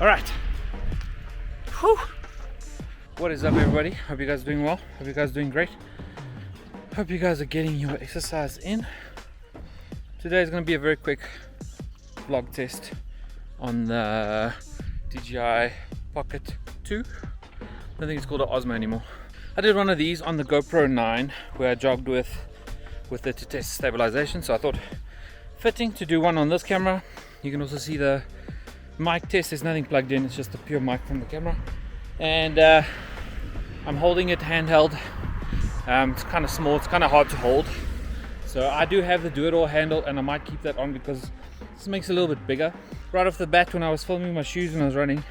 All right. Whew. What is up, everybody? Hope you guys are doing well. Hope you guys are doing great. Hope you guys are getting your exercise in. Today is going to be a very quick vlog test on the DJI Pocket 2. I don't think it's called an Osmo anymore. I did one of these on the GoPro 9 where I jogged with it to test stabilization, so I thought fitting to do one on this camera. You can also see the mic test. There's nothing plugged in, it's just a pure mic from the camera, and I'm holding it handheld. It's kind of small, it's kind of hard to hold, so I do have the do-it-all handle, and I might keep that on because this makes it a little bit bigger. Right off the bat, when I was filming my shoes when I was running,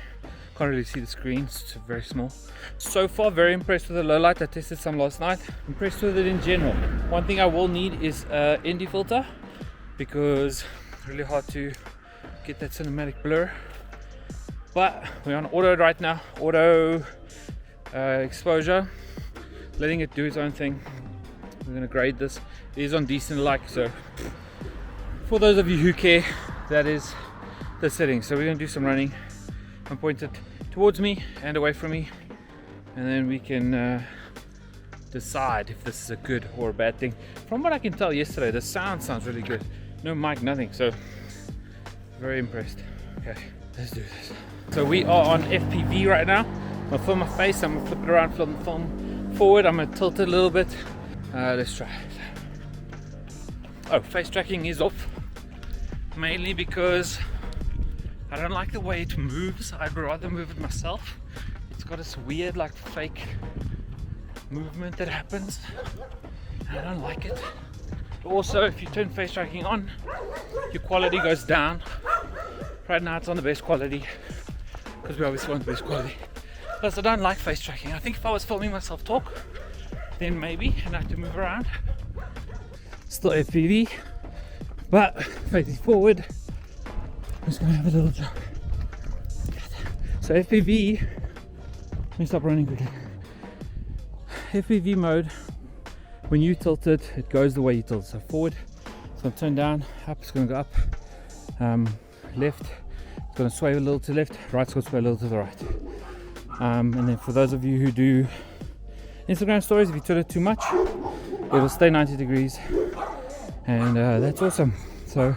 can't really see the screen, it's very small. So far, very impressed with the low light. I tested some last night. Impressed with it in general. One thing I will need is an ND filter, because it's really hard to get that cinematic blur. But we're on auto right now, auto exposure, letting it do its own thing. We're gonna grade this. It is on decent like, so for those of you who care, that is the setting. So we're gonna do some running and point it towards me and away from me, and then we can decide if this is a good or a bad thing. From what I can tell yesterday, the sound sounds really good. No mic, nothing, so very impressed. Okay, let's do this. So we are on FPV right now. I'm gonna film my face, I'm gonna flip it around, film forward, I'm gonna tilt it a little bit. Let's try it. Oh, face tracking is off, mainly because I don't like the way it moves. I'd rather move it myself. It's got this weird, like, fake movement that happens. I don't like it. Also, if you turn face tracking on, your quality goes down. Right now it's on the best quality because we obviously want the best quality. Plus, I don't like face tracking. I think if I was filming myself talk, then maybe, and I have to move around. Still FPV, but facing forward. I'm just gonna have a little jog. So FPV, let me stop running quickly. FPV mode, when you tilt it, it goes the way you tilt. So forward, it's gonna turn down, up, it's gonna go up. Left, it's gonna sway a little to left, right's gonna sway a little to the right. And then for those of you who do Instagram stories, if you tilt it too much, it'll stay 90 degrees, and that's awesome. So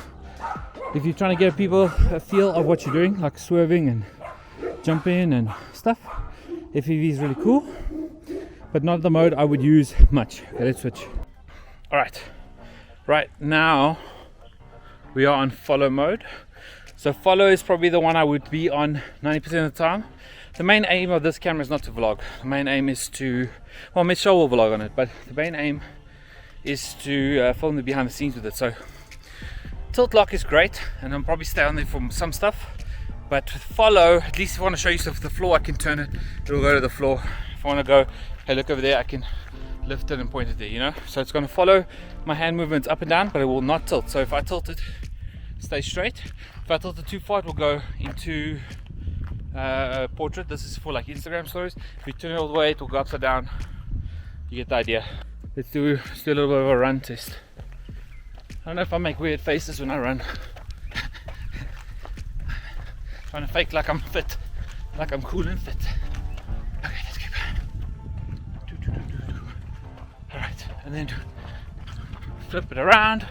if you're trying to give people a feel of what you're doing, like swerving and jumping and stuff, FPV is really cool, but not the mode I would use much. Okay, let's switch. All right, right now we are on follow mode. So follow is probably the one I would be on 90% of the time. The main aim of this camera is not to vlog. The main aim is to, well, Michelle will vlog on it, but the main aim is to film the behind the scenes with it. So tilt lock is great, and I'll probably stay on there for some stuff. But with follow, at least if I want to show you stuff, the floor, I can turn it, it'll go to the floor. If I want to go, hey, look over there, I can lift it and point it there, you know? So it's going to follow my hand movements up and down, but it will not tilt. So if I tilt it, stay straight. If I tilt it too far, it will go into portrait. This is for like Instagram stories. If you turn it all the way, it will go upside down. You get the idea. Let's do a little bit of a run test. I don't know if I make weird faces when I run. Trying to fake like I'm fit, like I'm cool and fit. Okay, let's keep going. Alright, and then flip it around.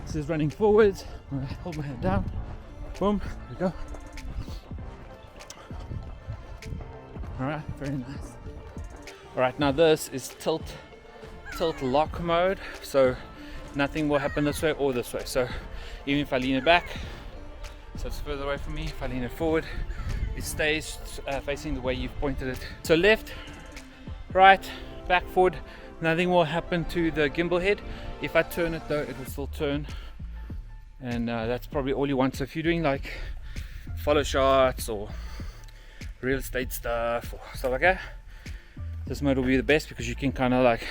This is running forwards. I hold my head down. Boom, there we go. Alright, very nice. Alright, now this is tilt lock mode. So nothing will happen this way or this way. So even if I lean it back, so it's further away from me, if I lean it forward, it stays facing the way you've pointed it. So left, right, back, forward, nothing will happen to the gimbal head. If I turn it though, it will still turn, and that's probably all you want. So if you're doing like follow shots or real estate stuff or stuff like that, this mode will be the best, because you can kind of like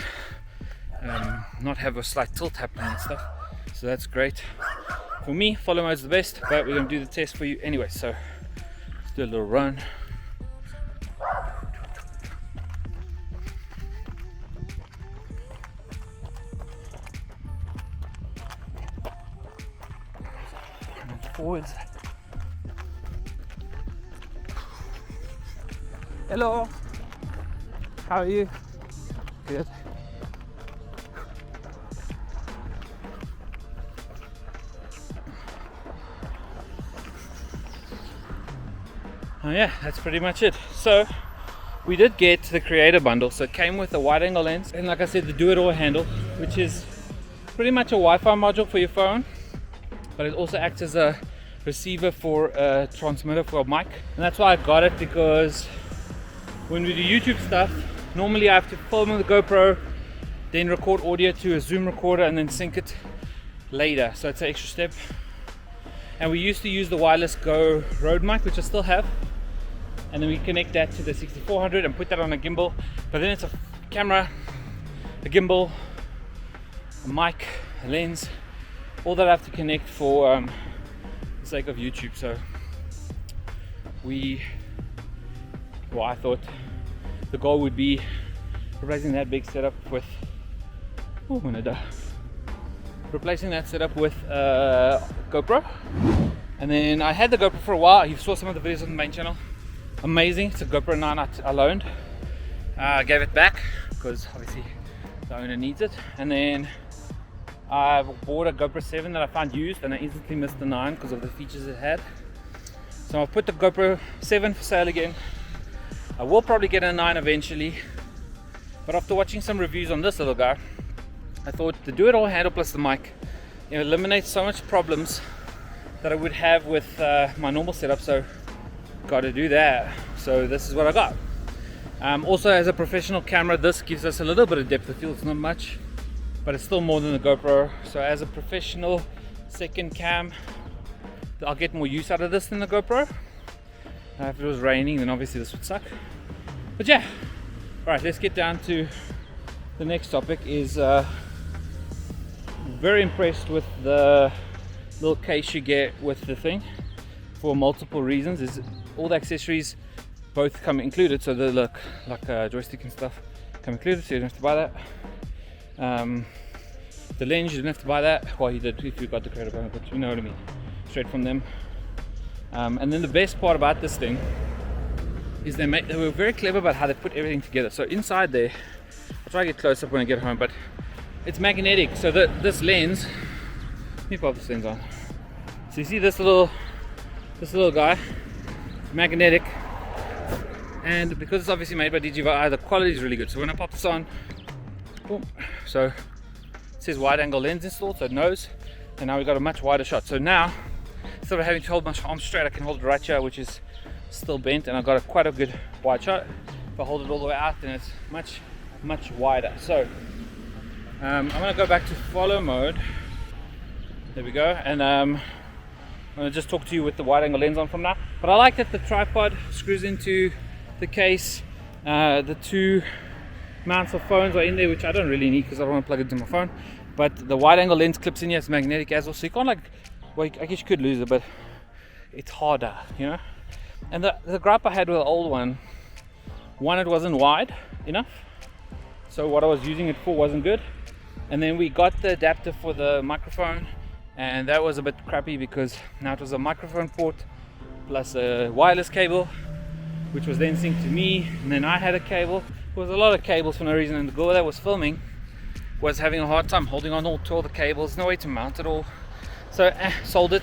not have a slight tilt happening and stuff. So that's great. For me, follow mode is the best, but we're going to do the test for you anyway. So let's do a little run. Forwards. Hello. How are you? Good. Oh yeah, that's pretty much it. So we did get the creator bundle, so it came with a wide angle lens and, like I said, the do-it-all handle, which is pretty much a Wi-Fi module for your phone, but it also acts as a receiver for a transmitter for a mic. And that's why I got it, because when we do YouTube stuff, normally I have to film with the GoPro, then record audio to a Zoom recorder and then sync it later, so it's an extra step. And we used to use the wireless Go Rode mic, which I still have, and then we connect that to the 6400 and put that on a gimbal. But then it's a camera, a gimbal, a mic, a lens, all that I have to connect for the sake of YouTube. So I thought the goal would be replacing that big setup with replacing that setup with GoPro. And then I had the GoPro for a while. You saw some of the videos on the main channel. Amazing. It's a GoPro 9 I loaned. I gave it back because obviously the owner needs it. And then I bought a GoPro 7 that I found used, and I instantly missed the 9 because of the features it had. So I'll put the GoPro 7 for sale again. I will probably get a 9 eventually, but after watching some reviews on this little guy, I thought the do-it-all handle plus the mic, it eliminates so much problems that I would have with my normal setup, so got to do that. So this is what I got. Also, as a professional camera, this gives us a little bit of depth of field. It's not much, but it's still more than the GoPro. So as a professional second cam, I'll get more use out of this than the GoPro. If it was raining, then obviously this would suck. But yeah, all right, let's get down to the next topic. Is very impressed with the little case you get with the thing for multiple reasons. Is all the accessories both come included, so they look like a joystick and stuff come included, so you don't have to buy that. The lens, you didn't have to buy that. Well, you did if you got the creator bundle, but you know what I mean, straight from them. And then the best part about this thing is they were very clever about how they put everything together. So inside there, I'll try to get close up when I get home, but it's magnetic. So this lens, let me pop this lens on. So you see this little guy, it's magnetic, and because it's obviously made by DJI, the quality is really good. So when I pop this on, boom, so it says wide angle lens installed, so it knows, and now we've got a much wider shot. So now, instead of having to hold my arm straight, I can hold it right here, which is still bent, and I've got quite a good wide shot. If I hold it all the way out, then it's much wider. So I'm going to go back to follow mode. There we go. And I'm going to just talk to you with the wide angle lens on from now. But I like that the tripod screws into the case. The two mounts of phones are in there, which I don't really need because I don't want to plug it into my phone. But the wide angle lens clips in here. It's magnetic as well, so you can't well, I guess you could lose it, but it's harder, you know. And the gripe I had with the old one, it wasn't wide enough, so what I was using it for wasn't good. And then we got the adapter for the microphone, and that was a bit crappy because now it was a microphone port plus a wireless cable, which was then synced to me, and then I had a cable. There was a lot of cables for no reason, and the girl that was filming was having a hard time holding on to all the cables. No way to mount it all. So sold the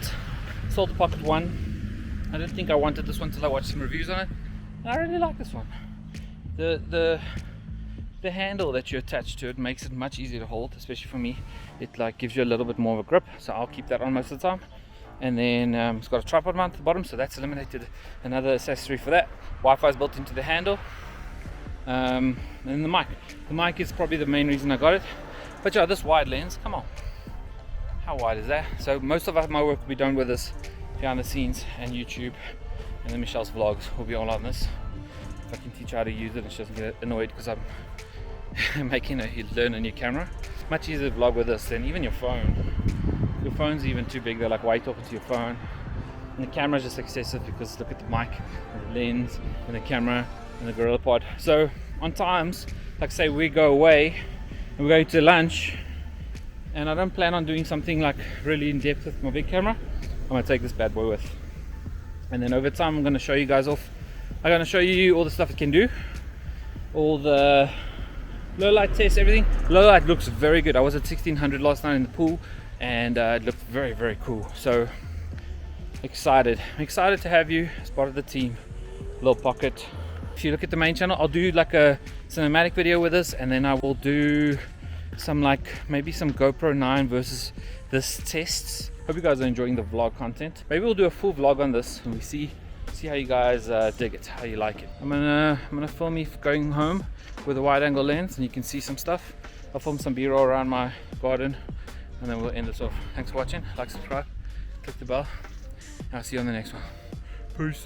Pocket One. I didn't think I wanted this one till I watched some reviews on it. And I really like this one. The handle that you attach to it makes it much easier to hold, especially for me. It gives you a little bit more of a grip, so I'll keep that on most of the time. And then it's got a tripod mount at the bottom, so that's eliminated another accessory for that. Wi-Fi is built into the handle. And then the mic is probably the main reason I got it. But yeah, this wide lens, come on, how wide is that? So most of my work will be done with this behind the scenes, and YouTube, and then Michelle's vlogs will be all on this. If I can teach her how to use it and she doesn't get annoyed because I'm making her learn a new camera. Much easier to vlog with this than even your phone. Your phone's even too big. They're like, why are you talking to your phone? And the camera's just excessive because look at the mic and the lens and the camera and the Gorilla Pod. So on times, like say we go away and we're going to lunch, and I don't plan on doing something like really in depth with my big camera, I'm going to take this bad boy with. And then over time I'm going to show you guys off I'm gonna show you all the stuff it can do, all the low light tests, everything. Low light looks very good. I was at 1600 last night in the pool, and it looked very, very cool. So excited. I'm excited to have you as part of the team. Little pocket. If you look at the main channel, I'll do like a cinematic video with this, and then I will do some maybe some GoPro 9 versus this tests. Hope you guys are enjoying the vlog content. Maybe we'll do a full vlog on this and we see how you guys dig it, how you like it. I'm gonna film me going home with a wide angle lens, and you can see some stuff. I'll film some b-roll around my garden, and then we'll end this off. Thanks for watching. Like, subscribe, click the bell, and I'll see you on the next one. Peace.